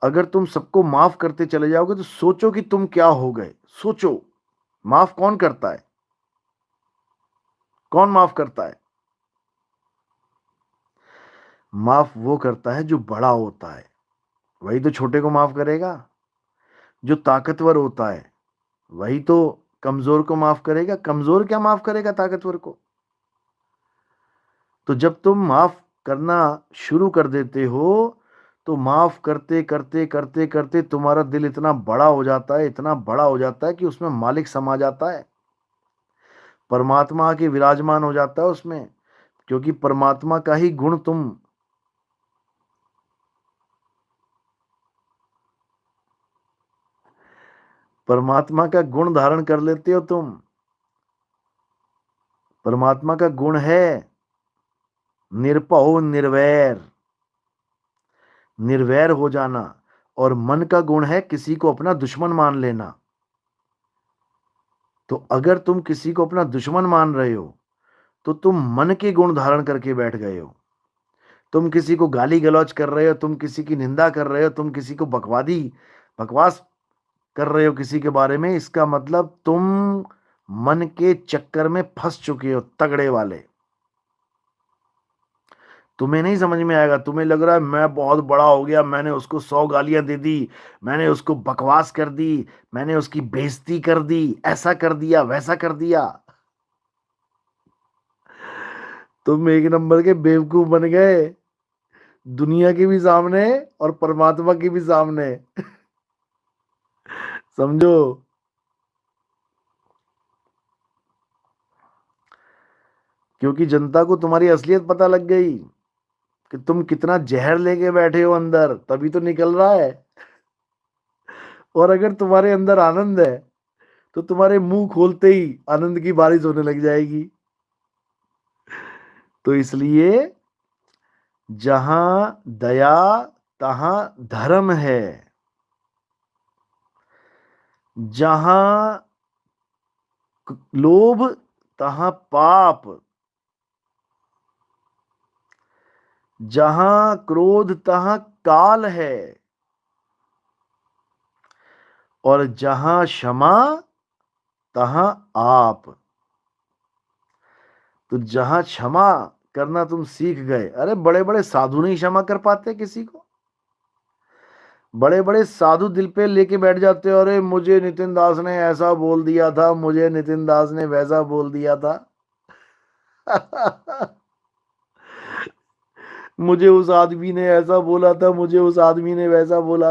अगर तुम सबको माफ करते चले जाओगे तो सोचो कि तुम क्या हो गए। सोचो, माफ कौन करता है? कौन माफ करता है? माफ वो करता है जो बड़ा होता है, वही तो छोटे को माफ करेगा। जो ताकतवर होता है वही तो कमजोर को माफ करेगा। कमजोर क्या माफ करेगा ताकतवर को? तो जब तुम माफ करना शुरू कर देते हो तो माफ करते करते करते करते तुम्हारा दिल इतना बड़ा हो जाता है, इतना बड़ा हो जाता है कि उसमें मालिक समा जाता है, परमात्मा आके विराजमान हो जाता है उसमें। क्योंकि परमात्मा का ही गुण तुम, परमात्मा का गुण धारण कर लेते हो तुम। परमात्मा का गुण है निरपहो निर्वैर, निर्वैर हो जाना। और मन का गुण है किसी को अपना दुश्मन मान लेना। तो अगर तुम किसी को अपना दुश्मन मान रहे हो तो तुम मन के गुण धारण करके बैठ गए हो। तुम किसी को गाली गलौज कर रहे हो, तुम किसी की निंदा कर रहे हो, तुम किसी को बकवादी बकवास कर रहे हो किसी के बारे में, इसका मतलब तुम मन के चक्कर में फंस चुके हो तगड़े वाले। तुम्हें नहीं समझ में आएगा। तुम्हें लग रहा है मैं बहुत बड़ा हो गया, मैंने उसको 100 गालियां दे दी, मैंने उसको बकवास कर दी, मैंने उसकी बेइज्जती कर दी, ऐसा कर दिया वैसा कर दिया। तुम एक नंबर के बेवकूफ बन गए, दुनिया के भी सामने और परमात्मा के भी सामने। समझो। क्योंकि जनता को तुम्हारी असलियत पता लग गई कि तुम कितना जहर लेके बैठे हो अंदर, तभी तो निकल रहा है। और अगर तुम्हारे अंदर आनंद है तो तुम्हारे मुंह खोलते ही आनंद की बारिश होने लग जाएगी। तो इसलिए जहां दया तहां धर्म है, जहां लोभ तहां पाप, जहां क्रोध तहां काल है, और जहां क्षमा तहां आप। तो जहां क्षमा करना तुम सीख गए, अरे बड़े बड़े साधु नहीं क्षमा कर पाते किसी को। बड़े बड़े साधु दिल पे लेके बैठ जाते हो, अरे मुझे नितिन दास ने ऐसा बोल दिया था, मुझे नितिन दास ने वैसा बोल दिया था। मुझे उस आदमी ने ऐसा बोला था, मुझे उस आदमी ने वैसा बोला।